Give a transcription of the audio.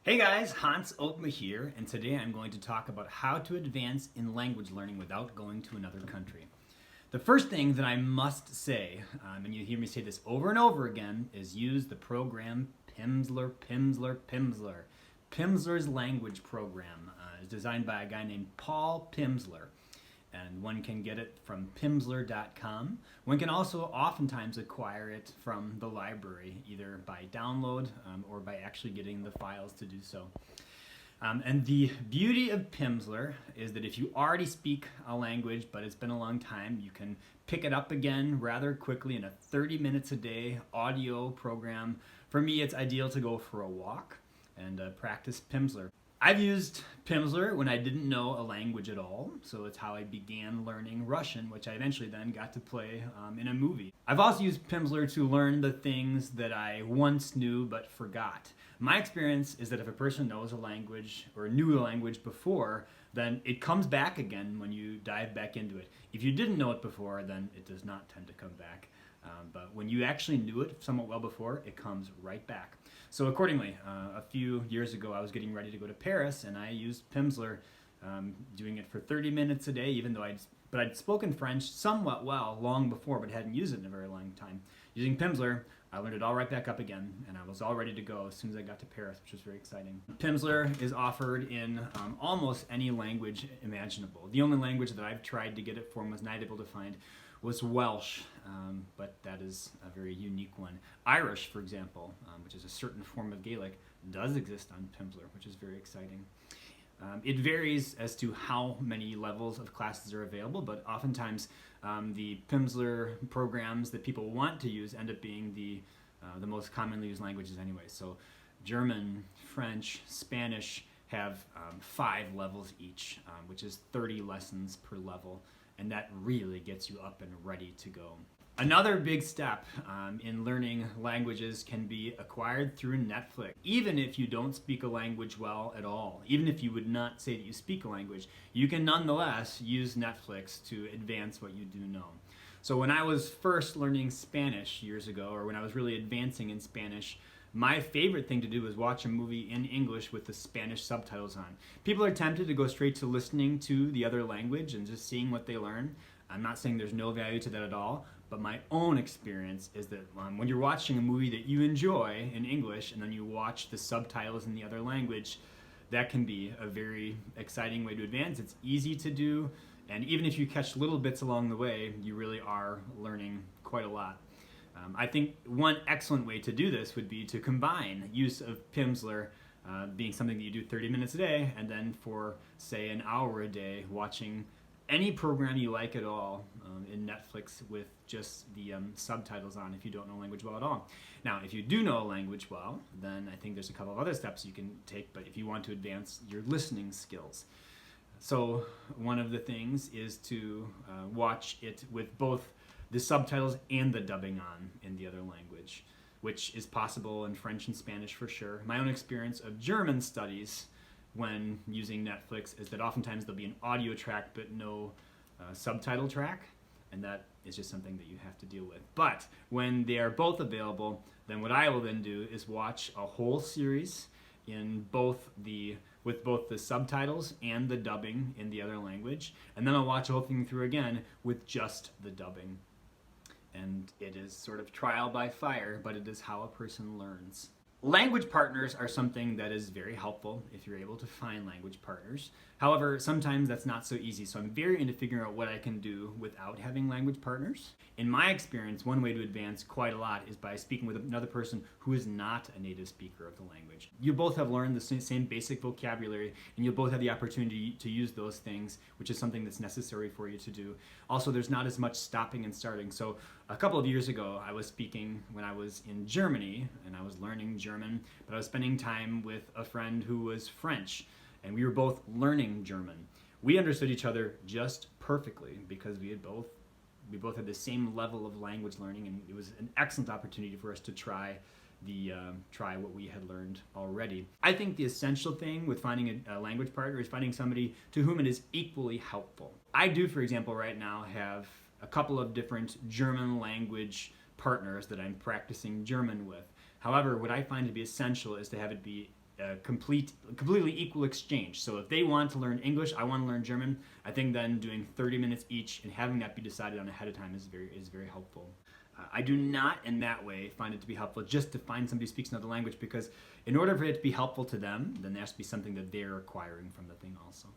Hey guys, Hans Oakma here, and today I'm going to talk about how to advance in language learning without going to another country. The first thing that I must say, and you hear me say this over and over again, is use the program Pimsleur. Pimsleur's language program is designed by a guy named Paul Pimsleur, and one can get it from Pimsleur.com. One can also oftentimes acquire it from the library, either by download or by actually getting the files to do so. And the beauty of Pimsleur is that if you already speak a language, but it's been a long time, you can pick it up again rather quickly in a 30 minutes a day audio program. For me, it's ideal to go for a walk and practice Pimsleur. I've used Pimsleur when I didn't know a language at all, so it's how I began learning Russian, which I eventually then got to play in a movie. I've also used Pimsleur to learn the things that I once knew but forgot. My experience is that if a person knows a language or knew a language before, then it comes back again when you dive back into it. If you didn't know it before, then it does not tend to come back. But when you actually knew it somewhat well before, it comes right back. So accordingly, a few years ago, I was getting ready to go to Paris, and I used Pimsleur, doing it for 30 minutes a day, even though I'd spoken French somewhat well long before, but hadn't used it in a very long time. Using Pimsleur, I learned it all right back up again, and I was all ready to go as soon as I got to Paris, which was very exciting. Pimsleur is offered in almost any language imaginable. The only language that I've tried to get it for and was not able to find was Welsh, but that is a very unique one. Irish, for example, which is a certain form of Gaelic, does exist on Pimsleur, which is very exciting. It varies as to how many levels of classes are available, but oftentimes the Pimsleur programs that people want to use end up being the most commonly used languages anyway. So German, French, Spanish have 5 levels each, which is 30 lessons per level, and that really gets you up and ready to go. Another big step in learning languages can be acquired through Netflix. Even if you don't speak a language well at all, even if you would not say that you speak a language, you can nonetheless use Netflix to advance what you do know. So when I was first learning Spanish years ago, or when I was really advancing in Spanish, my favorite thing to do was watch a movie in English with the Spanish subtitles on. People are tempted to go straight to listening to the other language and just seeing what they learn. I'm not saying there's no value to that at all, but my own experience is that when you're watching a movie that you enjoy in English and then you watch the subtitles in the other language, that can be a very exciting way to advance. It's easy to do, and even if you catch little bits along the way, you really are learning quite a lot. I think one excellent way to do this would be to combine use of Pimsleur, being something that you do 30 minutes a day, and then for, say, an hour a day, watching any program you like at all in Netflix with just the subtitles on if you don't know language well at all. Now, if you do know a language well, then I think there's a couple of other steps you can take, but if you want to advance your listening skills. So one of the things is to watch it with both the subtitles and the dubbing on in the other language, which is possible in French and Spanish for sure. My own experience of German studies when using Netflix is that oftentimes there'll be an audio track but no subtitle track, and that is just something that you have to deal with. But when they are both available, then what I will then do is watch a whole series with both the subtitles and the dubbing in the other language, and then I'll watch the whole thing through again with just the dubbing. And it is sort of trial by fire, but it is how a person learns. Language partners are something that is very helpful if you're able to find language partners. However, sometimes that's not so easy, so I'm very into figuring out what I can do without having language partners. In my experience, one way to advance quite a lot is by speaking with another person who is not a native speaker of the language. You both have learned the same basic vocabulary, and you'll both have the opportunity to use those things, which is something that's necessary for you to do. Also, there's not as much stopping and starting. So a couple of years ago, I was speaking when I was in Germany, and I was learning German, but I was spending time with a friend who was French, and we were both learning German. We understood each other just perfectly because we both had the same level of language learning, and it was an excellent opportunity for us to try what we had learned already. I think the essential thing with finding a language partner is finding somebody to whom it is equally helpful. I do, for example, right now have a couple of different German language partners that I'm practicing German with. However, what I find to be essential is to have it be completely equal exchange. So if they want to learn English, I want to learn German, I think then doing 30 minutes each and having that be decided on ahead of time is very helpful. I do not in that way find it to be helpful just to find somebody who speaks another language, because in order for it to be helpful to them, then there has to be something that they're acquiring from the thing also.